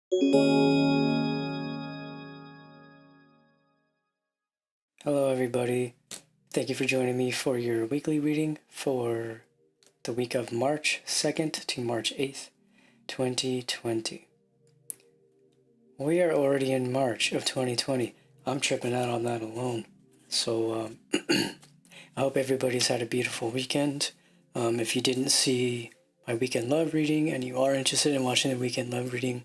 Hello, everybody. Thank you for joining me for your weekly reading for the week of March 2nd to March 8th, 2020. We are already in March of 2020. I'm tripping out on that alone. So, I hope everybody's had a beautiful weekend. If you didn't see my weekend love reading and you are interested in watching the weekend love reading,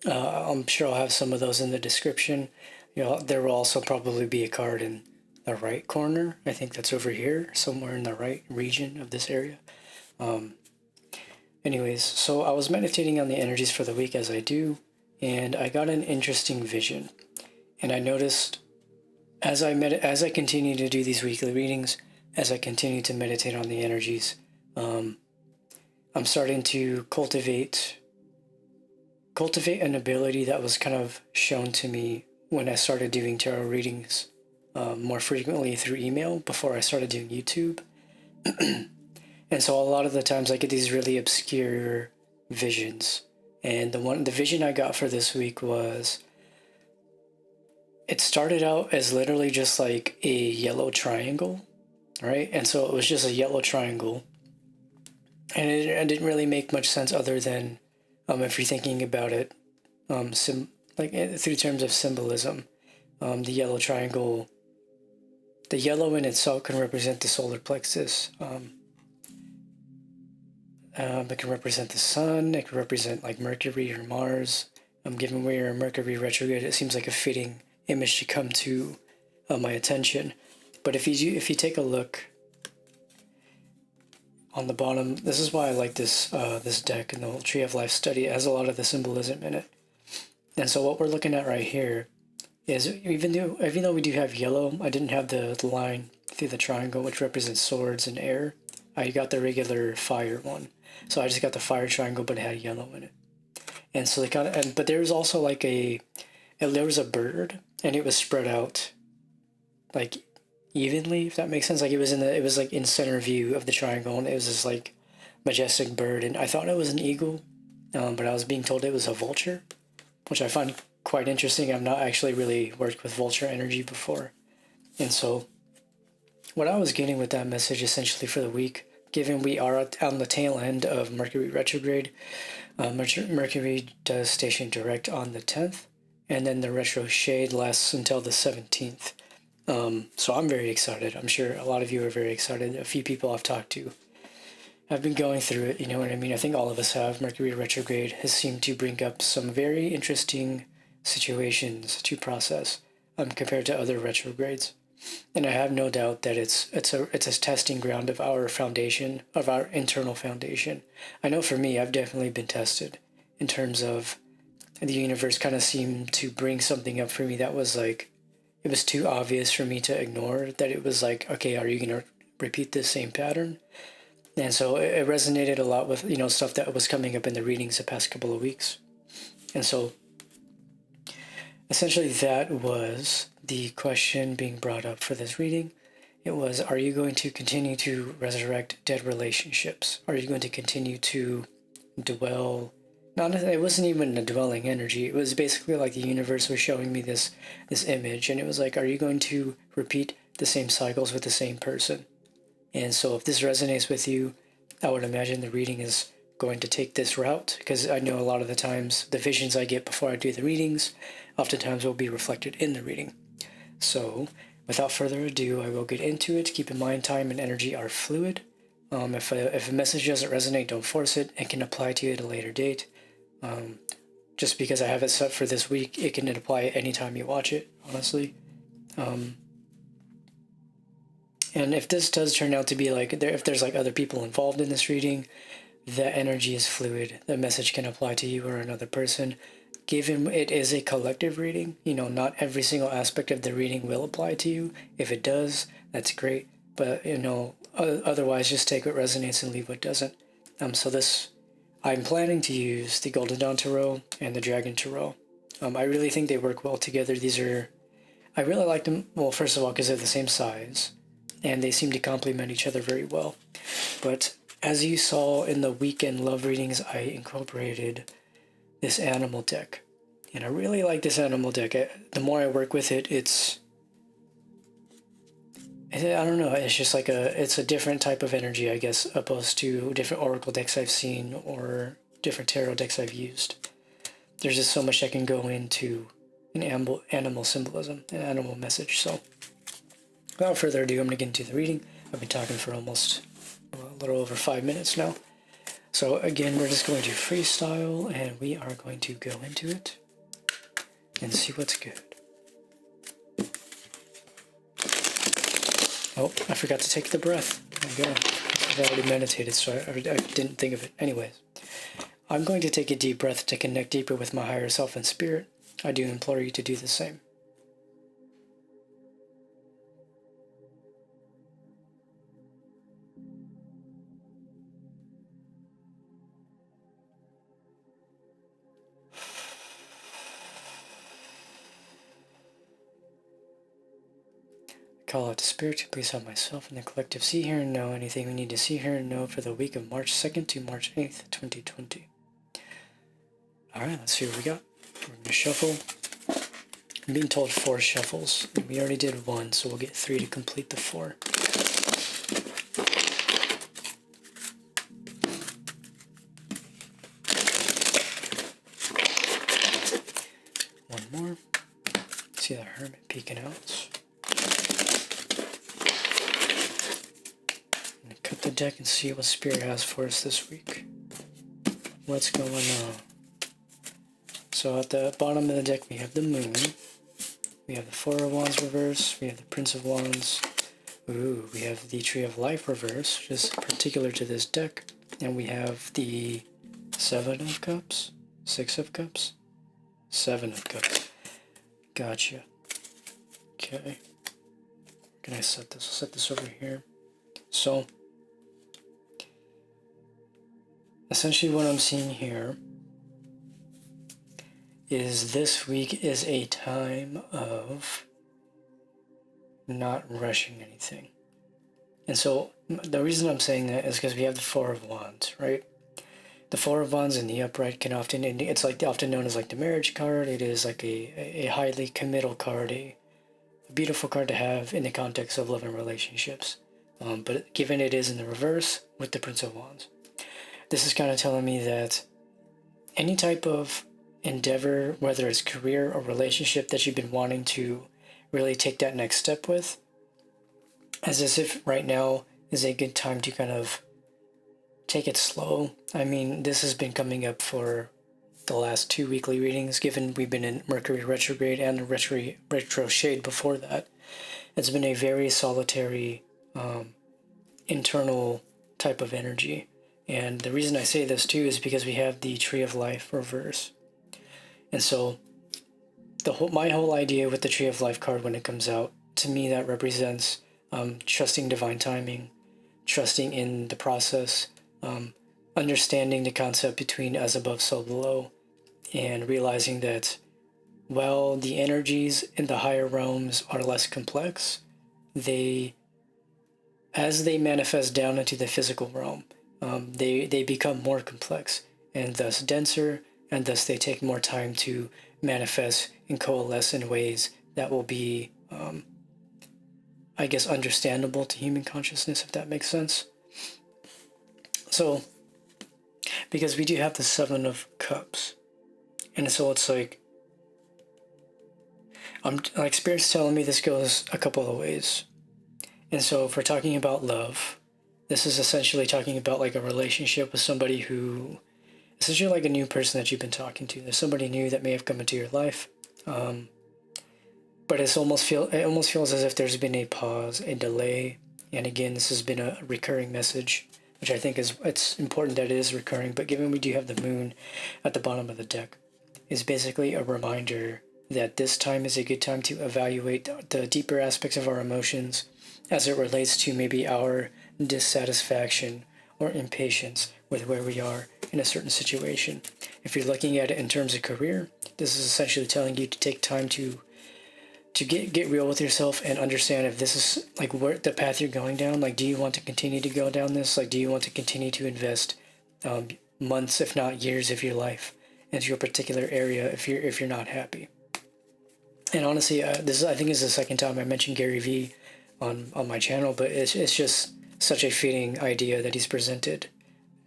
I'm sure I'll have some of those in the description. There will also probably be a card in the right corner. I think that's over here, somewhere in the right region of this area. Anyways, so I was meditating on the energies for the week as I do, and I got an interesting vision. And I noticed as I continue to do these weekly readings, as I continue to meditate on the energies, I'm starting to cultivate an ability that was kind of shown to me when I started doing tarot readings more frequently through email before I started doing YouTube. And so a lot of the times I get these really obscure visions. And the vision I got for this week was, it started out as literally just like a yellow triangle, right? And so it was just a yellow triangle. And it didn't really make much sense other than, if you're thinking about it, through terms of symbolism, the yellow triangle, the yellow in itself can represent the solar plexus. It can represent the sun. It can represent like Mercury or Mars. Given we're in Mercury retrograde, it seems like a fitting image to come to my attention. But if you take a look on the bottom, this is why I like this deck and the whole Tree of Life study. It has a lot of the symbolism in it. And so what we're looking at right here is, even though we do have yellow, I didn't have the line through the triangle, which represents swords and air. I got the regular fire one. So I just got the fire triangle, but it had yellow in it. And so but there was also like there was a bird, and it was spread out like evenly, if that makes sense. Like it was like in center view of the triangle, and it was this like majestic bird, and I thought it was an eagle, but I was being told it was a vulture, which I find quite interesting. I've not actually really worked with vulture energy before. And so what I was getting with that message essentially for the week, given we are on the tail end of Mercury retrograde, Mercury does station direct on the 10th, and then the retro shade lasts until the 17th. So I'm very excited. I'm sure a lot of you are very excited. A few people I've talked to have been going through it, you know what I mean? I think all of us have. Mercury retrograde has seemed to bring up some very interesting situations to process compared to other retrogrades. And I have no doubt that it's a testing ground of our foundation, of our internal foundation. I know for me, I've definitely been tested in terms of the universe kind of seemed to bring something up for me that was like, it was too obvious for me to ignore, that it was like, okay, are you going to repeat this same pattern? And so it resonated a lot with, stuff that was coming up in the readings the past couple of weeks. And so essentially that was the question being brought up for this reading. It was, are you going to continue to resurrect dead relationships? Are you going to continue to dwell? It wasn't even a dwelling energy. It was basically like the universe was showing me this image, and it was like, are you going to repeat the same cycles with the same person? And so if this resonates with you, I would imagine the reading is going to take this route, because I know a lot of the times the visions I get before I do the readings oftentimes will be reflected in the reading. So without further ado, I will get into it. Keep in mind, time and energy are fluid. If a message doesn't resonate, don't force it. It can apply to you at a later date. Just because I have it set for this week, it can apply anytime you watch it, honestly. And if this does turn out to be like, if there's like other people involved in this reading, the energy is fluid. The message can apply to you or another person. Given it is a collective reading, not every single aspect of the reading will apply to you. If it does, that's great. But, otherwise just take what resonates and leave what doesn't. I'm planning to use the Golden Dawn Tarot and the Dragon Tarot. I really think they work well together. I really like them, well, first of all, because they're the same size, and they seem to complement each other very well. But as you saw in the weekend love readings, I incorporated this animal deck. And I really like this animal deck. The more I work with it, I don't know, it's just like it's a different type of energy, I guess, opposed to different oracle decks I've seen or different tarot decks I've used. There's just so much that can go into an animal symbolism, an animal message. So without further ado, I'm going to get into the reading. I've been talking for almost a little over 5 minutes now. So again, we're just going to freestyle, and we are going to go into it and see what's good. Oh, I forgot to take the breath. Oh my God. I've already meditated, so I didn't think of it. Anyways, I'm going to take a deep breath to connect deeper with my higher self and spirit. I do implore you to do the same. Call out to Spirit to please help myself and the collective see, hear, and know anything we need to see, hear, and know for the week of March 2nd to March 8th, 2020. Alright, let's see what we got. We're going to shuffle. I'm being told 4 shuffles. We already did 1, so we'll get 3 to complete the 4. One more. See the Hermit peeking out. Cut the deck and see what Spirit has for us this week. What's going on? So at the bottom of the deck we have the Moon. We have the Four of Wands reverse. We have the Prince of Wands. Ooh, we have the Tree of Life reverse, which is particular to this deck. And we have the Seven of Cups. 6 of Cups. 7 of Cups. Gotcha. Okay. Can I set this? I'll set this over here. So essentially what I'm seeing here is this week is a time of not rushing anything. And so the reason I'm saying that is because we have the Four of Wands, right? The Four of Wands in the upright can often, it's like often known as like the marriage card. It is like a highly committal card, a beautiful card to have in the context of love and relationships. But given it is in the reverse with the Prince of Wands, this is kind of telling me that any type of endeavor, whether it's career or relationship that you've been wanting to really take that next step with, as if right now is a good time to kind of take it slow. I mean, this has been coming up for the last 2 weekly readings, given we've been in Mercury retrograde and the retro shade before that. It's been a very solitary, internal type of energy. And the reason I say this too is because we have the Tree of Life reverse. And so my whole idea with the Tree of Life card when it comes out, to me that represents trusting divine timing, trusting in the process, understanding the concept between as above, so below, and realizing that while the energies in the higher realms are less complex, as they manifest down into the physical realm, they become more complex and thus denser, and thus they take more time to manifest and coalesce in ways that will be, I guess, understandable to human consciousness, if that makes sense. So, because we do have the Seven of Cups, and so it's like, Spirit's telling me this goes a couple of ways. And so if we're talking about love, this is essentially talking about like a relationship with somebody who, essentially like a new person that you've been talking to. There's somebody new that may have come into your life. But it almost feels as if there's been a pause, a delay. And again, this has been a recurring message, which I think it's important that it is recurring. But given we do have the Moon at the bottom of the deck, is basically a reminder that this time is a good time to evaluate the deeper aspects of our emotions as it relates to maybe our dissatisfaction or impatience with where we are in a certain situation. If you're looking at it in terms of career, this is essentially telling you to take time to get real with yourself and understand if this is like where the path you're going down. Like, do you want to continue to go down this? Like, do you want to continue to invest months, if not years, of your life into a particular area if you're not happy. And honestly, this is, I think, is the second time I mentioned Gary Vee on my channel, but it's just such a fitting idea that he's presented.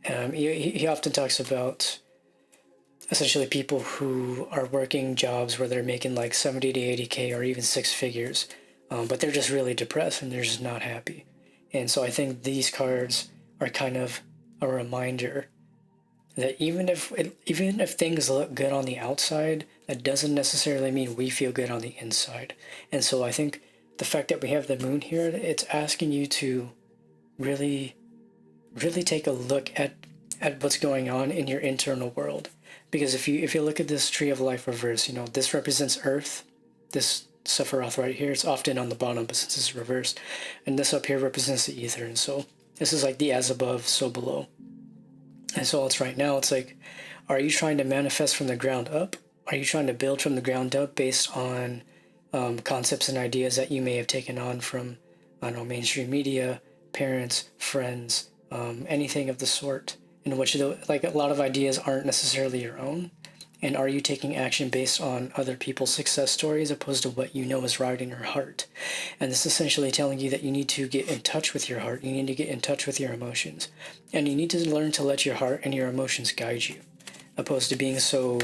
He often talks about essentially people who are working jobs where they're making like 70 to 80K or even six figures, but they're just really depressed and they're just not happy. And so I think these cards are kind of a reminder that even if things look good on the outside, that doesn't necessarily mean we feel good on the inside. And so I think the fact that we have the moon here, it's asking you to really take a look at what's going on in your internal world. Because if you look at this tree of life reverse, this represents Earth. This Sephiroth right here, it's often on the bottom, but since it's reversed, and this up here represents the ether. And so this is like the as above, so below. And so it's right now, it's like, are you trying to manifest from the ground up? Are you trying to build from the ground up based on concepts and ideas that you may have taken on from, I don't know, mainstream media, parents, friends, anything of the sort, in which like a lot of ideas aren't necessarily your own? And are you taking action based on other people's success stories opposed to what you know is right in your heart? And this is essentially telling you that you need to get in touch with your heart. You need to get in touch with your emotions. And you need to learn to let your heart and your emotions guide you, opposed to being so...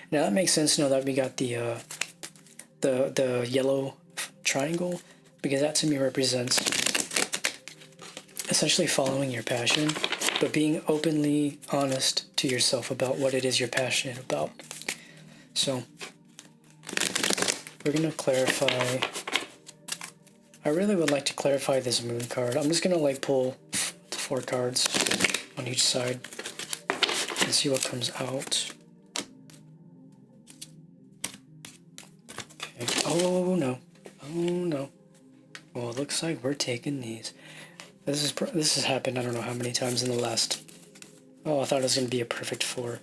Now that makes sense now that we got the yellow triangle, because that to me represents essentially following your passion, but being openly honest to yourself about what it is you're passionate about. So we're going to clarify. I really would like to clarify this moon card. I'm just going to like pull 4 cards on each side and see what comes out. Okay. Oh no. Oh no. Well, it looks like we're taking these. This has happened I don't know how many times in the last... Oh, I thought it was going to be a perfect 4.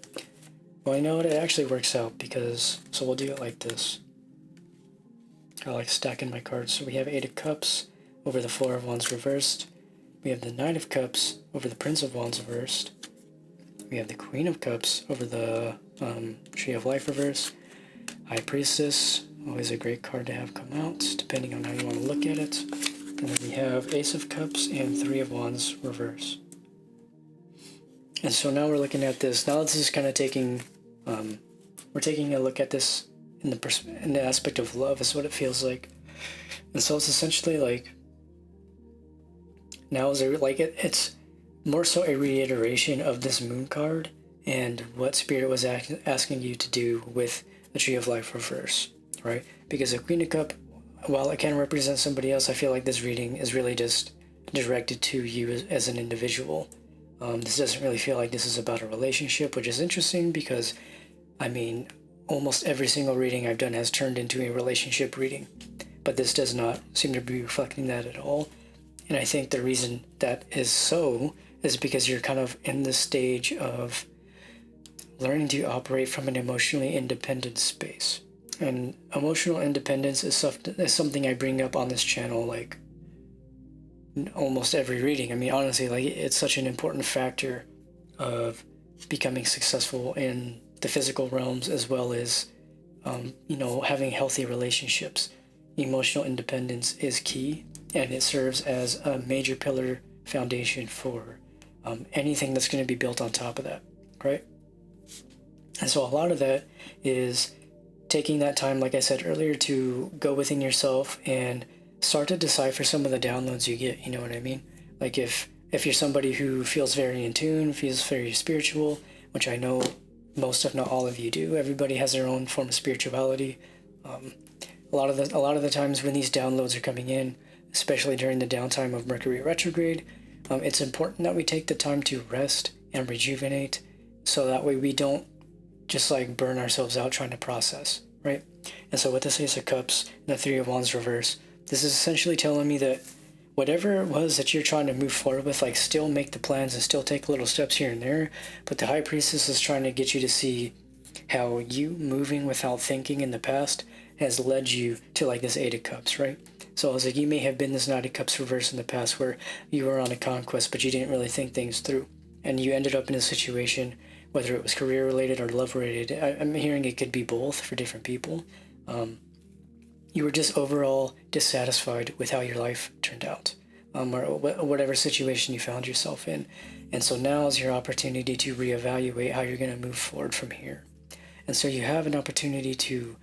Well, you know what? It actually works out because... So we'll do it like this. I like stacking my cards. So we have 8 of Cups over the 4 of Wands reversed. We have the 9 of Cups over the Prince of Wands reversed. We have the Queen of Cups over the Tree of Life reversed. High Priestess, always a great card to have come out, depending on how you want to look at it. And then we have Ace of Cups and 3 of Wands reverse. And so now we're looking at this. Now this is kind of taking, we're taking a look at this in the aspect of love, is what it feels like. And so it's essentially like, now is it like it's more so a reiteration of this moon card and what Spirit was asking you to do with the Tree of Life reverse, right? Because the Queen of Cup, while it can represent somebody else, I feel like this reading is really just directed to you as an individual. This doesn't really feel like this is about a relationship, which is interesting because, I mean, almost every single reading I've done has turned into a relationship reading, but this does not seem to be reflecting that at all. And I think the reason that is so is because you're kind of in the stage of learning to operate from an emotionally independent space. And emotional independence is something I bring up on this channel like almost every reading. I mean, honestly, like it's such an important factor of becoming successful in the physical realms as well as, having healthy relationships. Emotional independence is key, and it serves as a major pillar foundation for anything that's going to be built on top of that, right? And so a lot of that is taking that time, like I said earlier, to go within yourself and start to decipher some of the downloads you get, you know what I mean? Like if you're somebody who feels very in tune, feels very spiritual, which I know most if not all of you do, everybody has their own form of spirituality. A lot of the times when these downloads are coming in, especially during the downtime of Mercury retrograde, it's important that we take the time to rest and rejuvenate so that way we don't just like burn ourselves out trying to process, right? And so with this Ace of Cups and the 3 of Wands reverse, this is essentially telling me that whatever it was that you're trying to move forward with, like still make the plans and still take little steps here and there, but the High Priestess is trying to get you to see how you moving without thinking in the past has led you to like this 8 of Cups, right? So I was like, you may have been this Knight of Cups reverse in the past where you were on a conquest, but you didn't really think things through. And you ended up in a situation whether it was career related or love related. I'm hearing it could be both for different people. You were just overall dissatisfied with how your life turned out, or whatever situation you found yourself in. And so now is your opportunity to reevaluate how you're going to move forward from here. And so you have an opportunity to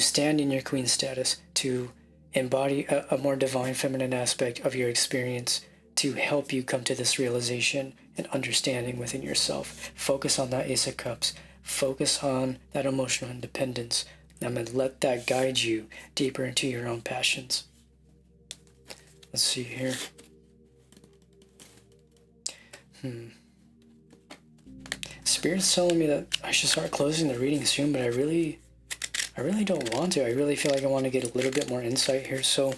stand in your queen status, to embody a more divine feminine aspect of your experience, to help you come to this realization and understanding within yourself. Focus on that Ace of Cups. Focus on that emotional independence. And let that guide you deeper into your own passions. Let's see here. Spirit's telling me that I should start closing the reading soon, but I really don't want to. I really feel like I want to get a little bit more insight here. So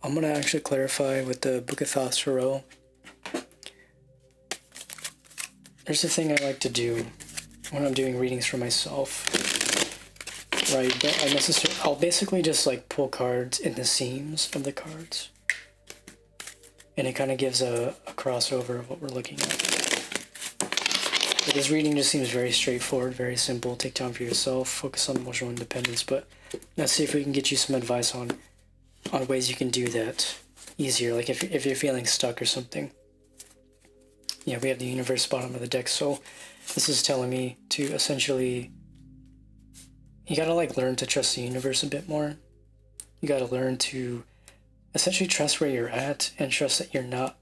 I'm going to actually clarify with the Book of Thoughts Tarot. There's a thing I like to do when I'm doing readings for myself. Right, but I'll basically just like pull cards in the seams of the cards. And it kind of gives a crossover of what we're looking at. But this reading just seems very straightforward, very simple. Take time for yourself, focus on emotional independence. But let's see if we can get you some advice on ways you can do that easier. Like if you're feeling stuck or something. Yeah, we have the universe bottom of the deck. So this is telling me to essentially, you gotta like learn to trust the universe a bit more. You gotta learn to essentially trust where you're at and trust that you're not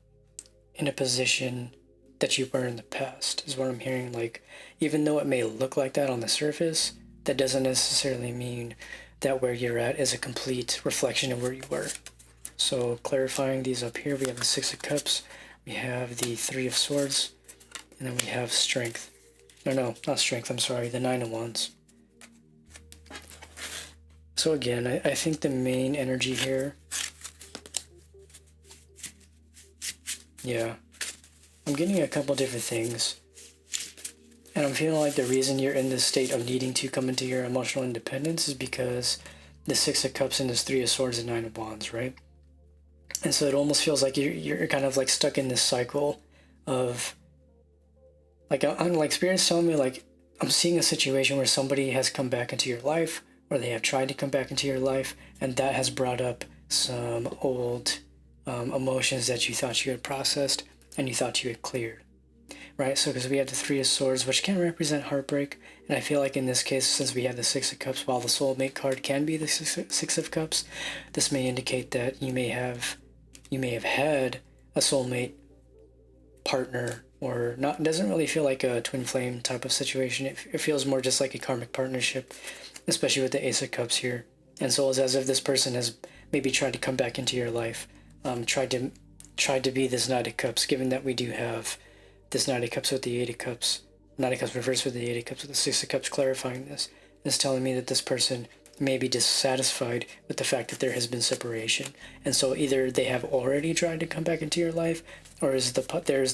in a position that you were in the past, is what I'm hearing. Like, even though it may look like that on the surface, that doesn't necessarily mean that where you're at is a complete reflection of where you were. So clarifying these up here, we have the Six of Cups, we have the Three of Swords, and then we have Strength. No, not Strength, I'm sorry, the Nine of Wands. So again, I think the main energy here, yeah, I'm getting a couple different things. And I'm feeling like the reason you're in this state of needing to come into your emotional independence is because the Six of Cups and this Three of Swords and Nine of Wands, right? And so it almost feels like you're kind of like stuck in this cycle of, like, I'm like, Spirit's telling me, like, I'm seeing a situation where somebody has come back into your life, or they have tried to come back into your life, and that has brought up some old emotions that you thought you had processed and you thought you had cleared, right? So because we have the Three of Swords, which can represent heartbreak, and I feel like in this case, since we have the Six of Cups, while the soulmate card can be the Six of Cups, this may indicate that you may have had a soulmate partner, or not. It doesn't really feel like a twin flame type of situation. It feels more just like a karmic partnership, especially with the Ace of Cups here. And so it's as if this person has maybe tried to come back into your life, tried to be this Knight of Cups, given that we do have this Knight of Cups with the Eight of Cups, Knight of Cups reversed with the Eight of Cups, with the Six of Cups clarifying this. It's telling me that this person may be dissatisfied with the fact that there has been separation. And so either they have already tried to come back into your life, or there's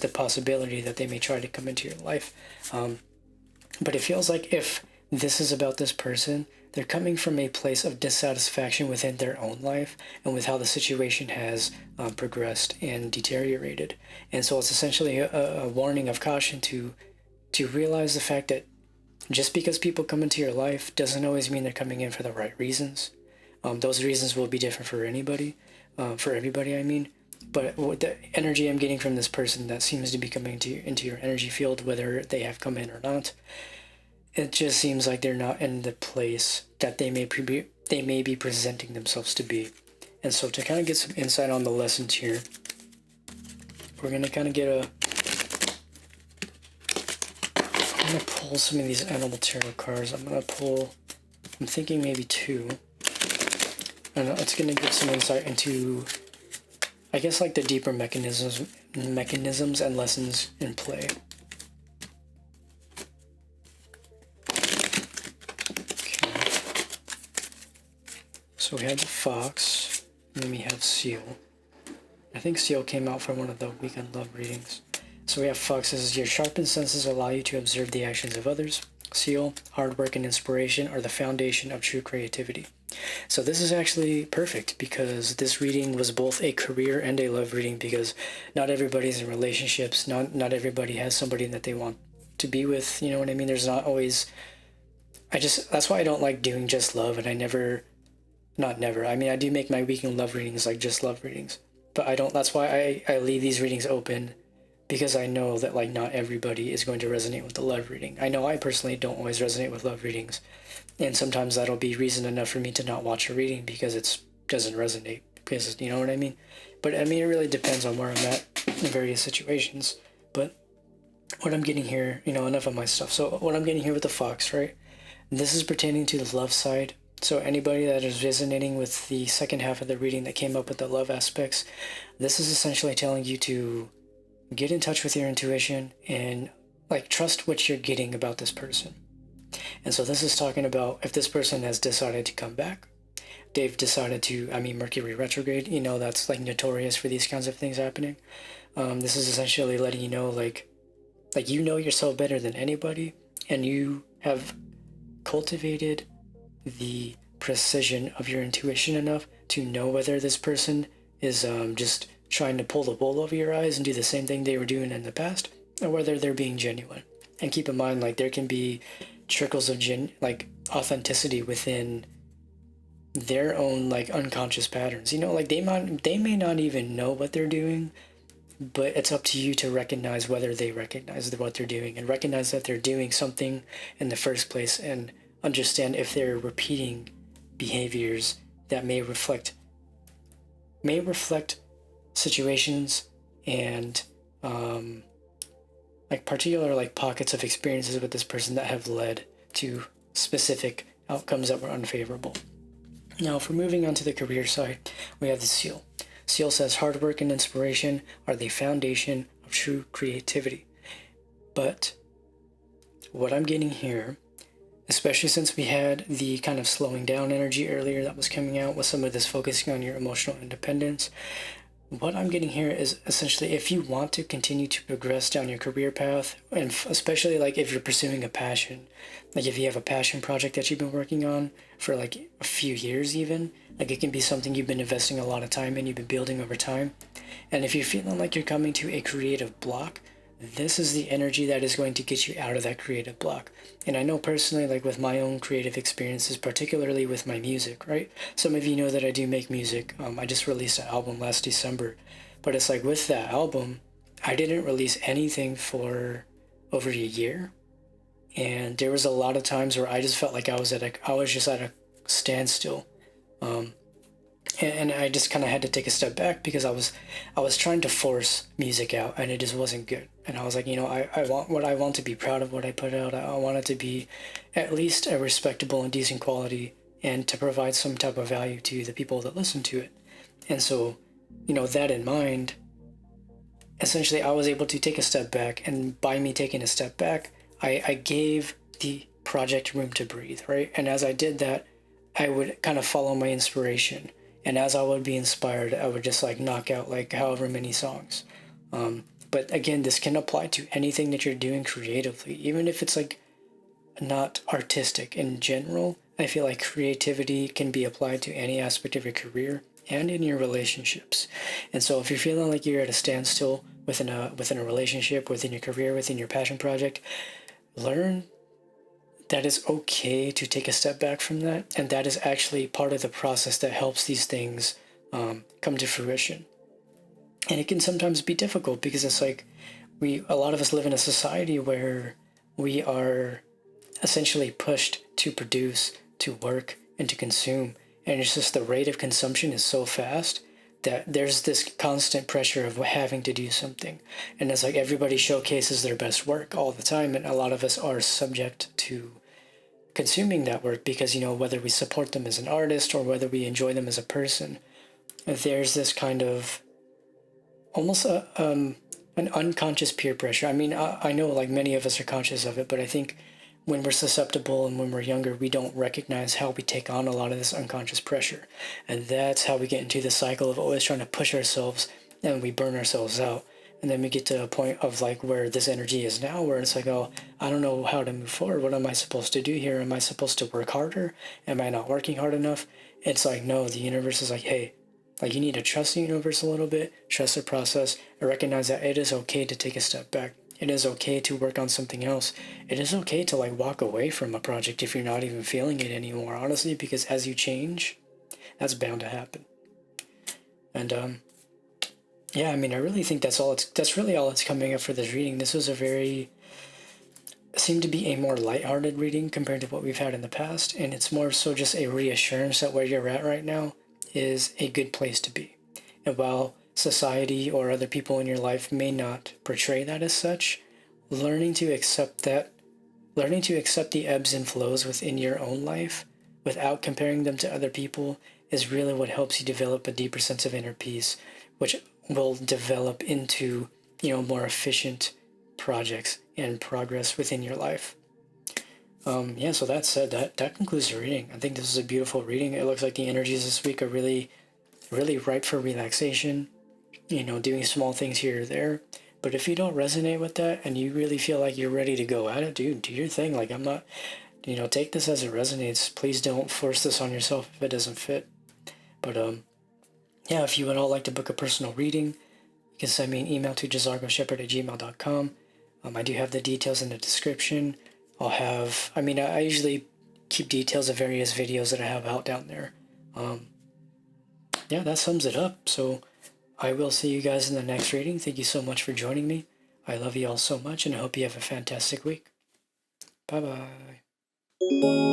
the possibility that they may try to come into your life. But it feels like if this is about this person, they're coming from a place of dissatisfaction within their own life and with how the situation has progressed and deteriorated. And so it's essentially a warning of caution to realize the fact that just because people come into your life doesn't always mean they're coming in for the right reasons. Those reasons will be different for everybody, I mean. But what the energy I'm getting from this person that seems to be coming into your energy field, whether they have come in or not, it just seems like they're not in the place that they may be presenting themselves to be. And so to kind of get some insight on the lessons here, we're going to kind of get I'm going to pull some of these animal tarot cards. I'm thinking maybe two. And it's going to give some insight into, I guess, like the deeper mechanisms and lessons in play. So we have the Fox, and then we have Seal. I think Seal came out from one of the Weekend Love readings. So we have Fox says, your sharpened senses allow you to observe the actions of others. Seal, hard work and inspiration are the foundation of true creativity. So this is actually perfect because this reading was both a career and a love reading, because not everybody's in relationships. Not everybody has somebody that they want to be with, you know what I mean? There's not always, that's why I don't like doing just love, and I never, not never, I mean, I do make my weekend love readings like just love readings, but I don't, that's why I leave these readings open, because I know that like not everybody is going to resonate with the love reading. I know I personally don't always resonate with love readings, and sometimes that'll be reason enough for me to not watch a reading because it doesn't resonate, because, you know what I mean? But I mean, it really depends on where I'm at in various situations. But what I'm getting here, you know, enough of my stuff. So what I'm getting here with the fox, right? This is pertaining to the love side. So anybody that is resonating with the second half of the reading that came up with the love aspects, this is essentially telling you to get in touch with your intuition and like trust what you're getting about this person. And so this is talking about if this person has decided to come back, they've decided to, I mean, Mercury retrograde, you know, that's like notorious for these kinds of things happening. This is essentially letting you know, like you know yourself better than anybody, and you have cultivated the precision of your intuition enough to know whether this person is just trying to pull the wool over your eyes and do the same thing they were doing in the past, or whether they're being genuine. And keep in mind, like, there can be trickles of authenticity within their own like unconscious patterns, you know, like they may not even know what they're doing, but it's up to you to recognize whether they recognize what they're doing, and recognize that they're doing something in the first place, and understand if they're repeating behaviors that may reflect situations and like particular like pockets of experiences with this person that have led to specific outcomes that were unfavorable. Now, if we're moving on to the career side, we have the seal. Seal says hard work and inspiration are the foundation of true creativity. But what I'm getting here, especially since we had the kind of slowing down energy earlier that was coming out with some of this focusing on your emotional independence, what I'm getting here is essentially if you want to continue to progress down your career path, and especially like if you're pursuing a passion, like if you have a passion project that you've been working on for like a few years even, like it can be something you've been investing a lot of time in, you've been building over time. And if you're feeling like you're coming to a creative block, this is the energy that is going to get you out of that creative block. And I know personally, like with my own creative experiences, particularly with my music, right? Some of you know that I do make music. I just released an album last December, but it's like with that album, I didn't release anything for over a year. And there was a lot of times where I just felt like I was just at a standstill. And I just kind of had to take a step back because I was trying to force music out, and it just wasn't good. And I was like, you know, I want to be proud of what I put out. I want it to be at least a respectable and decent quality, and to provide some type of value to the people that listen to it. And so, you know, that in mind, essentially I was able to take a step back, and by me taking a step back, I gave the project room to breathe, right? And as I did that, I would kind of follow my inspiration. And as I would be inspired, I would just like knock out like however many songs. But again, this can apply to anything that you're doing creatively, even if it's like not artistic in general. I feel like creativity can be applied to any aspect of your career and in your relationships. And so if you're feeling like you're at a standstill within a relationship, within your career, within your passion project, learn that it's okay to take a step back from that, and that is actually part of the process that helps these things come to fruition. And it can sometimes be difficult because it's like a lot of us live in a society where we are essentially pushed to produce, to work, and to consume, and it's just the rate of consumption is so fast that there's this constant pressure of having to do something. And it's like everybody showcases their best work all the time, and a lot of us are subject to consuming that work because, you know, whether we support them as an artist or whether we enjoy them as a person, there's this kind of almost an unconscious peer pressure. I mean, I know like many of us are conscious of it, but I think when we're susceptible and when we're younger, we don't recognize how we take on a lot of this unconscious pressure. And that's how we get into the cycle of always trying to push ourselves, and we burn ourselves out. And then we get to a point of like where this energy is now, where it's like, oh, I don't know how to move forward. What am I supposed to do here? Am I supposed to work harder? Am I not working hard enough? It's like, no, the universe is like, hey, like you need to trust the universe a little bit, trust the process, and recognize that it is okay to take a step back. It is okay to work on something else. It is okay to like walk away from a project if you're not even feeling it anymore, honestly, because as you change, that's bound to happen. And yeah, I mean, I really think that's really all it's coming up for this reading. This was seemed to be a more lighthearted reading compared to what we've had in the past, and it's more so just a reassurance that where you're at right now is a good place to be. And while society or other people in your life may not portray that as such, learning to accept the ebbs and flows within your own life without comparing them to other people is really what helps you develop a deeper sense of inner peace, which will develop into, more efficient projects and progress within your life. Yeah, so that said, that concludes the reading. I think this is a beautiful reading. It looks like the energies this week are really, really ripe for relaxation, doing small things here or there. But if you don't resonate with that and you really feel like you're ready to go at it, dude, do your thing. Like, I'm not, take this as it resonates. Please don't force this on yourself if it doesn't fit. But, yeah, if you would all like to book a personal reading, you can send me an email to jzargoshepard@gmail.com. I do have the details in the description. I usually keep details of various videos that I have out down there. Yeah, that sums it up. So I will see you guys in the next reading. Thank you so much for joining me. I love you all so much, and I hope you have a fantastic week. Bye-bye.